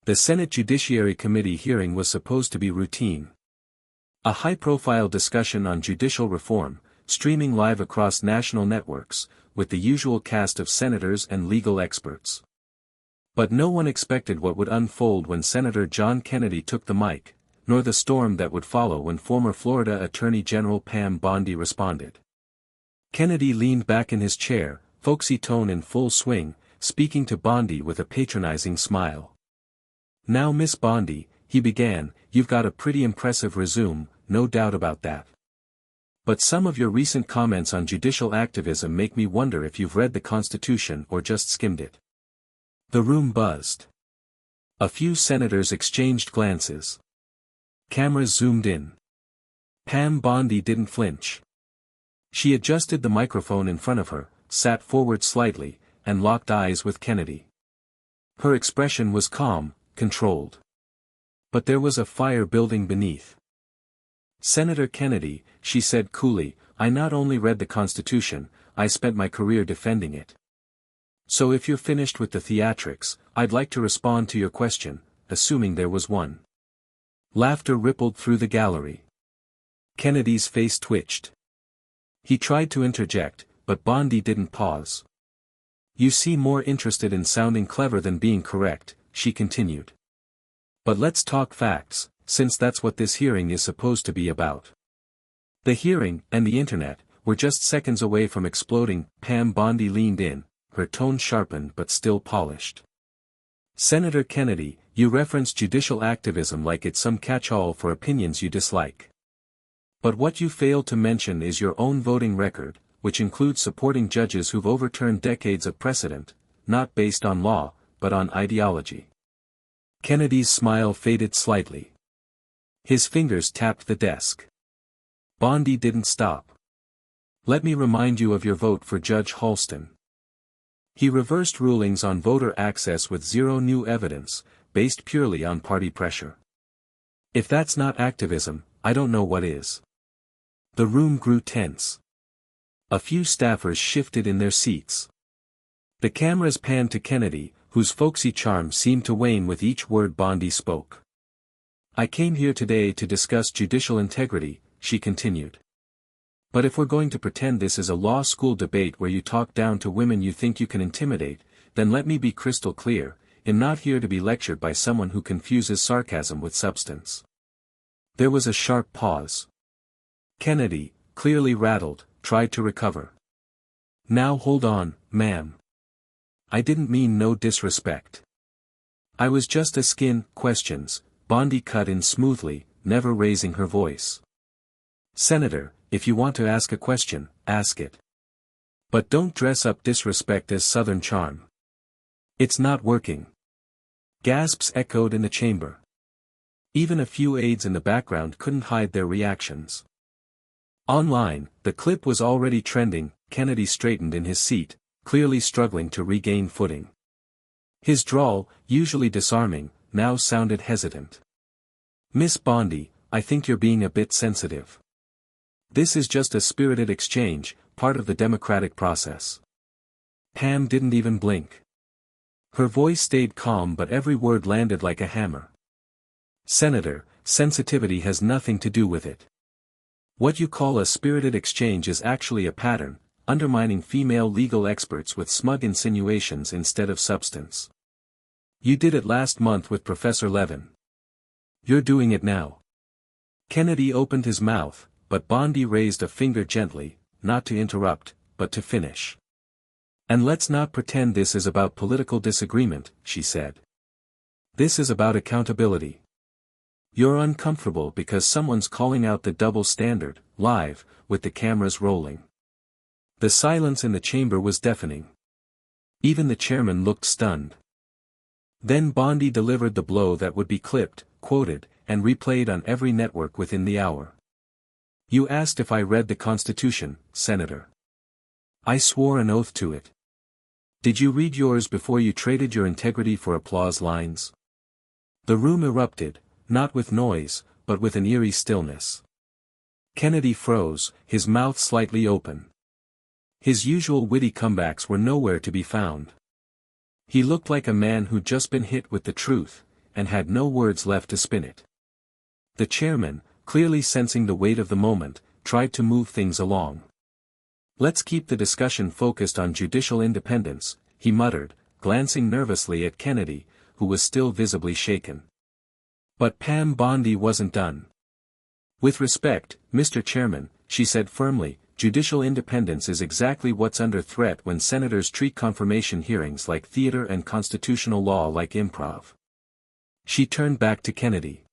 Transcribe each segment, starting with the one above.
The Senate Judiciary Committee hearing was supposed to be routine. A high-profile discussion on judicial reform, streaming live across national networks, with the usual cast of senators and legal experts. But no one expected what would unfold when Senator John Kennedy took the mic, nor the storm that would follow when former Florida Attorney General Pam Bondi responded. Kennedy leaned back in his chair, folksy tone in full swing, speaking to Bondi with a patronizing smile. "Now Miss Bondi," he began, "you've got a pretty impressive resume, no doubt about that. But some of your recent comments on judicial activism make me wonder if you've read the Constitution or just skimmed it." The room buzzed. A few senators exchanged glances. Cameras zoomed in. Pam Bondi didn't flinch. She adjusted the microphone in front of her, sat forward slightly, and locked eyes with Kennedy. Her expression was calm, controlled. But there was a fire building beneath. "Senator Kennedy," she said coolly, "I not only read the Constitution, I spent my career defending it. So if you're finished with the theatrics, I'd like to respond to your question, assuming there was one." Laughter rippled through the gallery. Kennedy's face twitched. He tried to interject, but Bondi didn't pause. "You seem more interested in sounding clever than being correct," she continued. "But let's talk facts, since that's what this hearing is supposed to be about." The hearing, and the internet, were just seconds away from exploding. Pam Bondi leaned in, her tone sharpened but still polished. "Senator Kennedy, you reference judicial activism like it's some catch-all for opinions you dislike. But what you failed to mention is your own voting record, which includes supporting judges who've overturned decades of precedent, not based on law, but on ideology." Kennedy's smile faded slightly. His fingers tapped the desk. Bondi didn't stop. "Let me remind you of your vote for Judge Halston. He reversed rulings on voter access with zero new evidence, based purely on party pressure. If that's not activism, I don't know what is." The room grew tense. A few staffers shifted in their seats. The cameras panned to Kennedy, whose folksy charm seemed to wane with each word Bondi spoke. "I came here today to discuss judicial integrity," she continued. "But if we're going to pretend this is a law school debate where you talk down to women you think you can intimidate, then let me be crystal clear, I'm not here to be lectured by someone who confuses sarcasm with substance." There was a sharp pause. Kennedy, clearly rattled, tried to recover. "Now hold on, ma'am. I didn't mean no disrespect. I was just asking questions," Bondi cut in smoothly, never raising her voice. "Senator, if you want to ask a question, ask it. But don't dress up disrespect as Southern charm. It's not working." Gasps echoed in the chamber. Even a few aides in the background couldn't hide their reactions. Online, the clip was already trending. Kennedy straightened in his seat, clearly struggling to regain footing. His drawl, usually disarming, now sounded hesitant. "Miss Bondi, I think you're being a bit sensitive. This is just a spirited exchange, part of the democratic process." Pam didn't even blink. Her voice stayed calm but every word landed like a hammer. "Senator, sensitivity has nothing to do with it. What you call a spirited exchange is actually a pattern, undermining female legal experts with smug insinuations instead of substance. You did it last month with Professor Levin. You're doing it now." Kennedy opened his mouth, but Bondi raised a finger gently, not to interrupt, but to finish. "And let's not pretend this is about political disagreement," she said. "This is about accountability. You're uncomfortable because someone's calling out the double standard, live, with the cameras rolling." The silence in the chamber was deafening. Even the chairman looked stunned. Then Bondi delivered the blow that would be clipped, quoted, and replayed on every network within the hour. "You asked if I read the Constitution, Senator. I swore an oath to it. Did you read yours before you traded your integrity for applause lines?" The room erupted, not with noise, but with an eerie stillness. Kennedy froze, his mouth slightly open. His usual witty comebacks were nowhere to be found. He looked like a man who'd just been hit with the truth, and had no words left to spin it. The chairman, clearly sensing the weight of the moment, tried to move things along. "Let's keep the discussion focused on judicial independence," he muttered, glancing nervously at Kennedy, who was still visibly shaken. But Pam Bondi wasn't done. "With respect, Mr. Chairman," she said firmly, "judicial independence is exactly what's under threat when senators treat confirmation hearings like theater and constitutional law like improv." She turned back to Kennedy.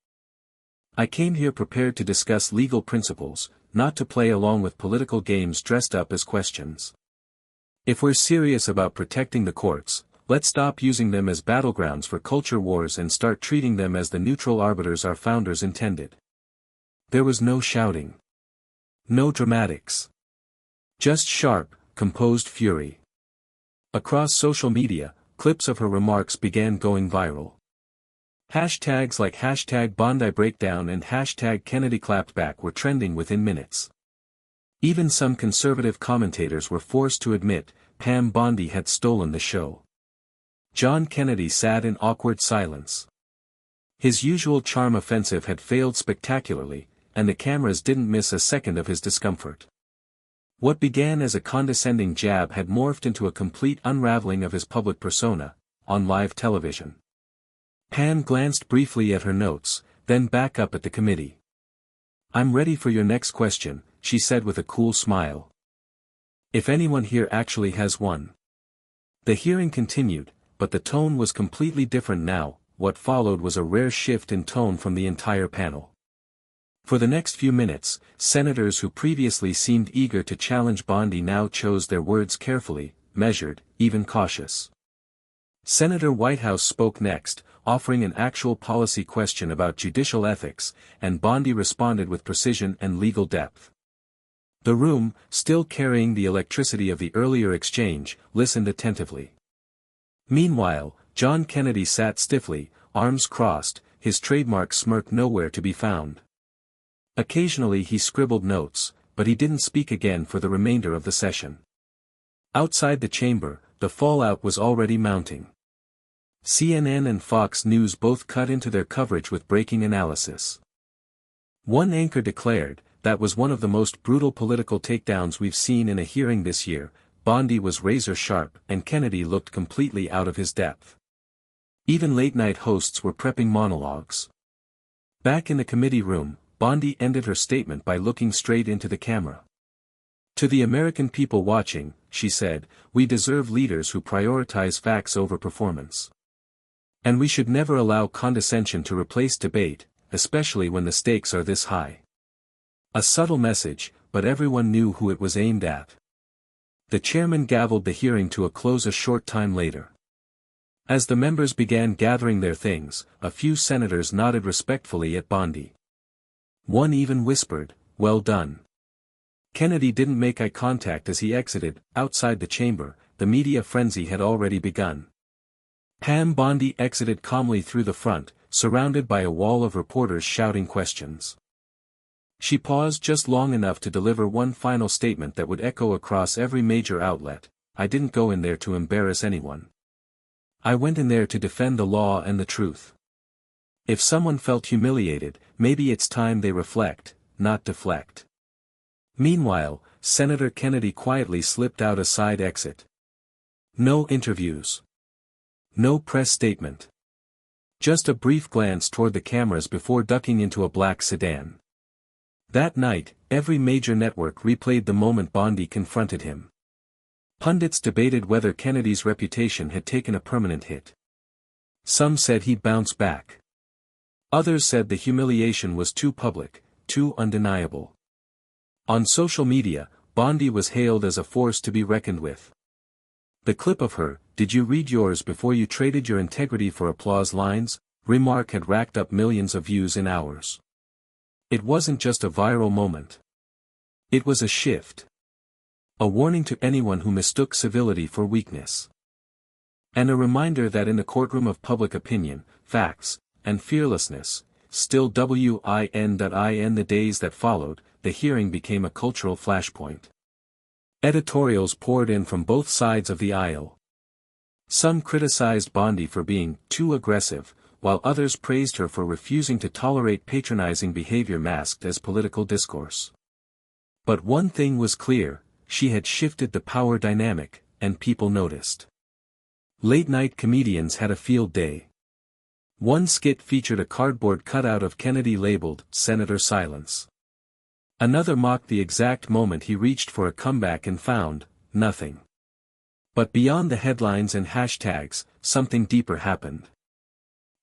"I came here prepared to discuss legal principles, not to play along with political games dressed up as questions. If we're serious about protecting the courts, let's stop using them as battlegrounds for culture wars and start treating them as the neutral arbiters our founders intended." There was no shouting. No dramatics. Just sharp, composed fury. Across social media, clips of her remarks began going viral. Hashtags like #BondiBreakdown and #KennedyClappedBack were trending within minutes. Even some conservative commentators were forced to admit, Pam Bondi had stolen the show. John Kennedy sat in awkward silence. His usual charm offensive had failed spectacularly, and the cameras didn't miss a second of his discomfort. What began as a condescending jab had morphed into a complete unraveling of his public persona, on live television. Pam glanced briefly at her notes, then back up at the committee. "I'm ready for your next question," she said with a cool smile. "If anyone here actually has one." The hearing continued, but the tone was completely different now. What followed was a rare shift in tone from the entire panel. For the next few minutes, senators who previously seemed eager to challenge Bondi now chose their words carefully, measured, even cautious. Senator Whitehouse spoke next, offering an actual policy question about judicial ethics, and Bondi responded with precision and legal depth. The room, still carrying the electricity of the earlier exchange, listened attentively. Meanwhile, John Kennedy sat stiffly, arms crossed, his trademark smirk nowhere to be found. Occasionally he scribbled notes, but he didn't speak again for the remainder of the session. Outside the chamber, the fallout was already mounting. CNN and Fox News both cut into their coverage with breaking analysis. One anchor declared, "That was one of the most brutal political takedowns we've seen in a hearing this year." Bondi was razor sharp, and Kennedy looked completely out of his depth. Even late-night hosts were prepping monologues. Back in the committee room, Bondi ended her statement by looking straight into the camera. "To the American people watching," she said, "we deserve leaders who prioritize facts over performance. And we should never allow condescension to replace debate, especially when the stakes are this high." A subtle message, but everyone knew who it was aimed at. The chairman gavelled the hearing to a close a short time later. As the members began gathering their things, a few senators nodded respectfully at Bondi. One even whispered, "Well done." Kennedy didn't make eye contact as he exited. Outside the chamber, the media frenzy had already begun. Pam Bondi exited calmly through the front, surrounded by a wall of reporters shouting questions. She paused just long enough to deliver one final statement that would echo across every major outlet: "I didn't go in there to embarrass anyone. I went in there to defend the law and the truth. If someone felt humiliated, maybe it's time they reflect, not deflect." Meanwhile, Senator Kennedy quietly slipped out a side exit. No interviews. No press statement. Just a brief glance toward the cameras before ducking into a black sedan. That night, every major network replayed the moment Bondi confronted him. Pundits debated whether Kennedy's reputation had taken a permanent hit. Some said he'd bounce back. Others said the humiliation was too public, too undeniable. On social media, Bondi was hailed as a force to be reckoned with. The clip of her, "Did you read yours before you traded your integrity for applause" lines, remark had racked up millions of views in hours. It wasn't just a viral moment. It was a shift. A warning to anyone who mistook civility for weakness. And a reminder that in the courtroom of public opinion, facts, and fearlessness, still win. The days that followed, the hearing became a cultural flashpoint. Editorials poured in from both sides of the aisle. Some criticized Bondi for being too aggressive, while others praised her for refusing to tolerate patronizing behavior masked as political discourse. But one thing was clear: she had shifted the power dynamic, and people noticed. Late-night comedians had a field day. One skit featured a cardboard cutout of Kennedy labeled, "Senator Silence." Another mocked the exact moment he reached for a comeback and found nothing. But beyond the headlines and hashtags, something deeper happened.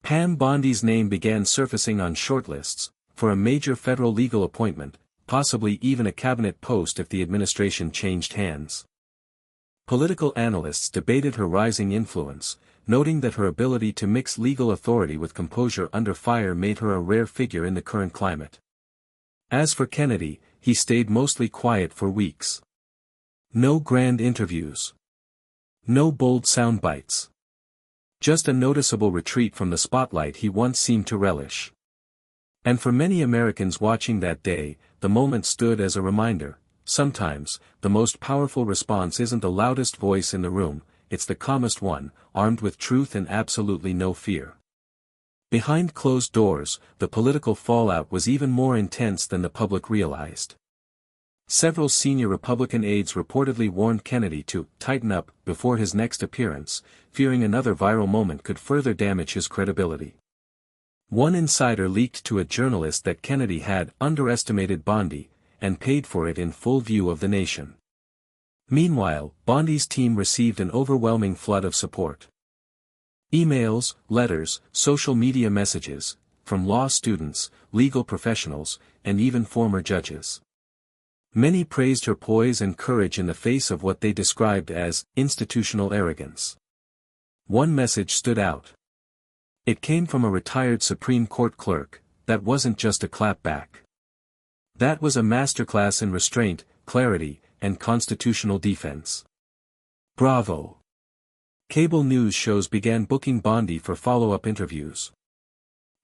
Pam Bondi's name began surfacing on shortlists, for a major federal legal appointment, possibly even a cabinet post if the administration changed hands. Political analysts debated her rising influence, noting that her ability to mix legal authority with composure under fire made her a rare figure in the current climate. As for Kennedy, he stayed mostly quiet for weeks. No grand interviews. No bold sound bites. Just a noticeable retreat from the spotlight he once seemed to relish. And for many Americans watching that day, the moment stood as a reminder: sometimes, the most powerful response isn't the loudest voice in the room, it's the calmest one, armed with truth and absolutely no fear. Behind closed doors, the political fallout was even more intense than the public realized. Several senior Republican aides reportedly warned Kennedy to tighten up before his next appearance, fearing another viral moment could further damage his credibility. One insider leaked to a journalist that Kennedy had underestimated Bondi, and paid for it in full view of the nation. Meanwhile, Bondi's team received an overwhelming flood of support. Emails, letters, social media messages, from law students, legal professionals, and even former judges. Many praised her poise and courage in the face of what they described as institutional arrogance. One message stood out. It came from a retired Supreme Court clerk: "That wasn't just a clapback. That was a masterclass in restraint, clarity, and constitutional defense." Bravo! Cable news shows began booking Bondi for follow-up interviews.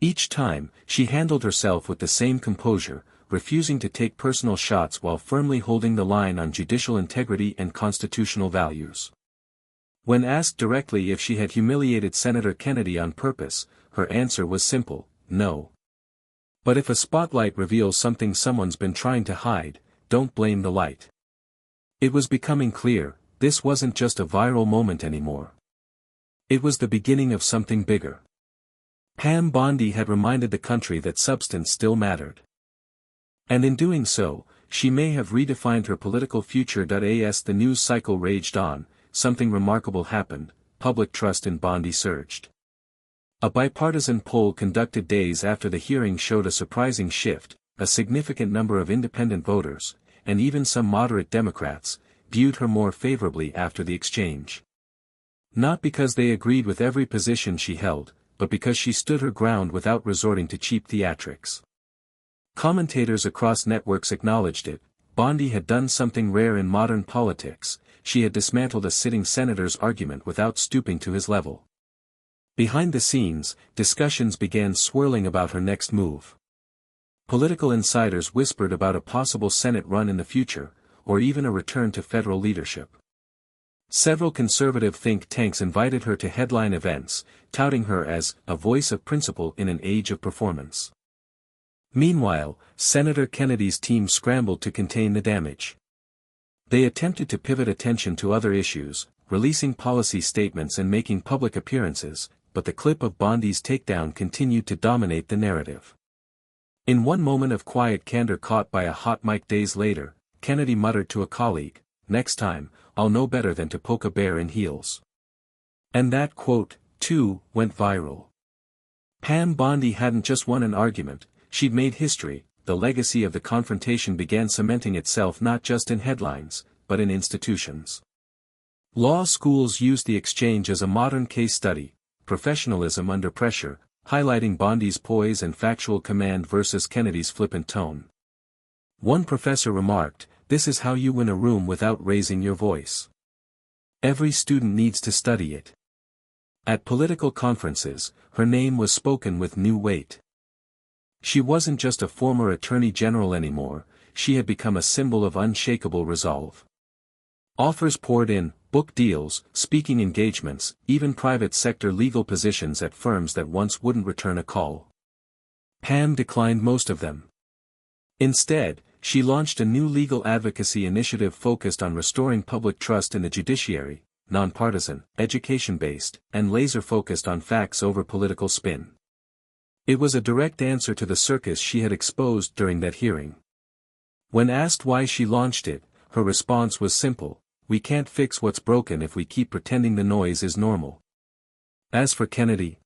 Each time, she handled herself with the same composure, refusing to take personal shots while firmly holding the line on judicial integrity and constitutional values. When asked directly if she had humiliated Senator Kennedy on purpose, her answer was simple: no. But if a spotlight reveals something someone's been trying to hide, don't blame the light. It was becoming clear: this wasn't just a viral moment anymore. It was the beginning of something bigger. Pam Bondi had reminded the country that substance still mattered. And in doing so, she may have redefined her political future. As the news cycle raged on, something remarkable happened: public trust in Bondi surged. A bipartisan poll conducted days after the hearing showed a surprising shift: a significant number of independent voters, and even some moderate Democrats, viewed her more favorably after the exchange. Not because they agreed with every position she held, but because she stood her ground without resorting to cheap theatrics. Commentators across networks acknowledged it: Bondi had done something rare in modern politics: she had dismantled a sitting senator's argument without stooping to his level. Behind the scenes, discussions began swirling about her next move. Political insiders whispered about a possible Senate run in the future, or even a return to federal leadership. Several conservative think tanks invited her to headline events, touting her as a voice of principle in an age of performance. Meanwhile, Senator Kennedy's team scrambled to contain the damage. They attempted to pivot attention to other issues, releasing policy statements and making public appearances, but the clip of Bondi's takedown continued to dominate the narrative. In one moment of quiet candor caught by a hot mic days later, Kennedy muttered to a colleague, "Next time, I'll know better than to poke a bear in heels." And that quote, too, went viral. Pam Bondi hadn't just won an argument, she'd made history. The legacy of the confrontation began cementing itself not just in headlines, but in institutions. Law schools used the exchange as a modern case study: professionalism under pressure, highlighting Bondi's poise and factual command versus Kennedy's flippant tone. One professor remarked, "This is how you win a room without raising your voice. Every student needs to study it." At political conferences, her name was spoken with new weight. She wasn't just a former attorney general anymore, she had become a symbol of unshakable resolve. Offers poured in, book deals, speaking engagements, even private sector legal positions at firms that once wouldn't return a call. Pam declined most of them. Instead, she launched a new legal advocacy initiative focused on restoring public trust in the judiciary, nonpartisan, education-based, and laser-focused on facts over political spin. It was a direct answer to the circus she had exposed during that hearing. When asked why she launched it, her response was simple: we can't fix what's broken if we keep pretending the noise is normal. As for Kennedy,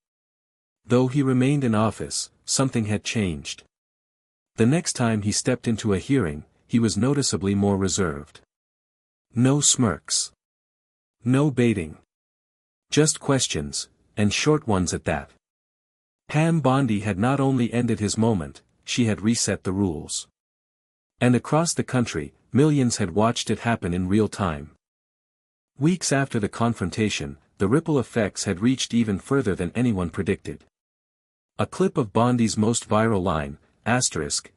though he remained in office, something had changed. The next time he stepped into a hearing, he was noticeably more reserved. No smirks. No baiting. Just questions, and short ones at that. Pam Bondi had not only ended his moment, she had reset the rules. And across the country, millions had watched it happen in real time. Weeks after the confrontation, the ripple effects had reached even further than anyone predicted. A clip of Bondi's most viral line,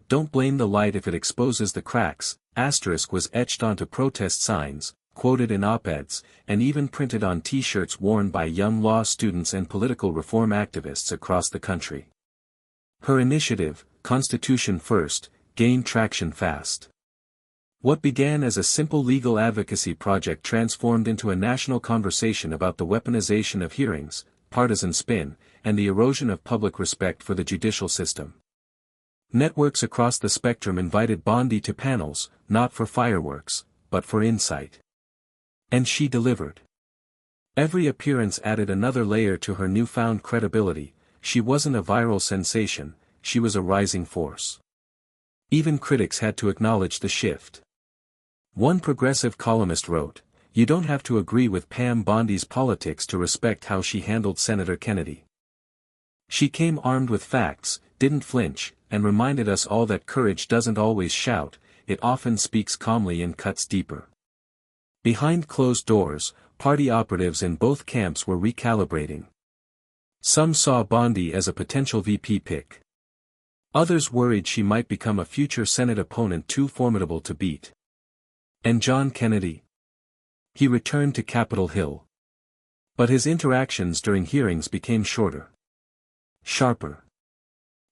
"don't blame the light if it exposes the cracks," was etched onto protest signs, quoted in op-eds, and even printed on T-shirts worn by young law students and political reform activists across the country. Her initiative, Constitution First, gained traction fast. What began as a simple legal advocacy project transformed into a national conversation about the weaponization of hearings, partisan spin, and the erosion of public respect for the judicial system. Networks across the spectrum invited Bondi to panels, not for fireworks, but for insight. And she delivered. Every appearance added another layer to her newfound credibility. She wasn't a viral sensation, she was a rising force. Even critics had to acknowledge the shift. One progressive columnist wrote, "You don't have to agree with Pam Bondi's politics to respect how she handled Senator Kennedy. She came armed with facts, didn't flinch, and reminded us all that courage doesn't always shout, it often speaks calmly and cuts deeper." Behind closed doors, party operatives in both camps were recalibrating. Some saw Bondi as a potential VP pick. Others worried she might become a future Senate opponent too formidable to beat. And John Kennedy? He returned to Capitol Hill. But his interactions during hearings became shorter. Sharper.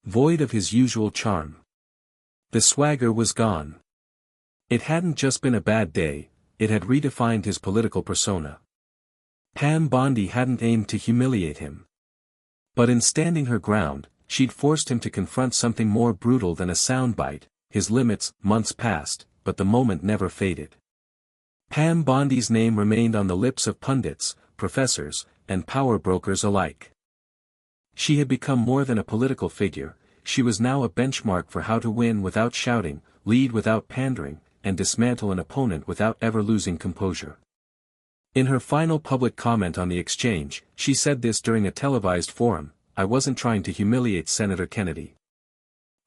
Void of his usual charm. The swagger was gone. It hadn't just been a bad day, it had redefined his political persona. Pam Bondi hadn't aimed to humiliate him. But in standing her ground, she'd forced him to confront something more brutal than a soundbite. His limits. Months passed, but the moment never faded. Pam Bondi's name remained on the lips of pundits, professors, and power brokers alike. She had become more than a political figure, she was now a benchmark for how to win without shouting, lead without pandering, and dismantle an opponent without ever losing composure. In her final public comment on the exchange, she said this during a televised forum: "I wasn't trying to humiliate Senator Kennedy.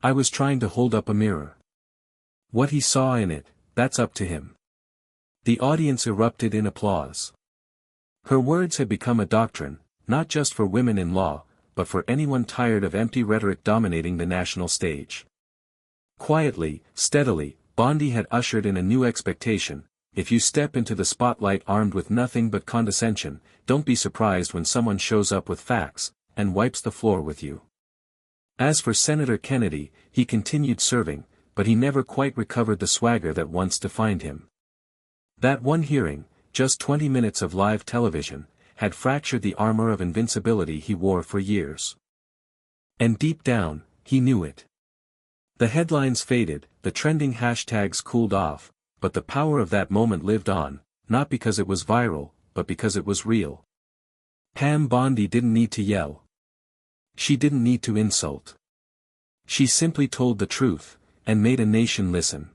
I was trying to hold up a mirror. What he saw in it, that's up to him." The audience erupted in applause. Her words had become a doctrine, not just for women in law, but for anyone tired of empty rhetoric dominating the national stage. Quietly, steadily, Bondi had ushered in a new expectation: if you step into the spotlight armed with nothing but condescension, don't be surprised when someone shows up with facts, and wipes the floor with you. As for Senator Kennedy, he continued serving, but he never quite recovered the swagger that once defined him. That one hearing, just 20 minutes of live television, had fractured the armor of invincibility he wore for years. And deep down, he knew it. The headlines faded, the trending hashtags cooled off, but the power of that moment lived on, not because it was viral, but because it was real. Pam Bondi didn't need to yell. She didn't need to insult. She simply told the truth, and made a nation listen.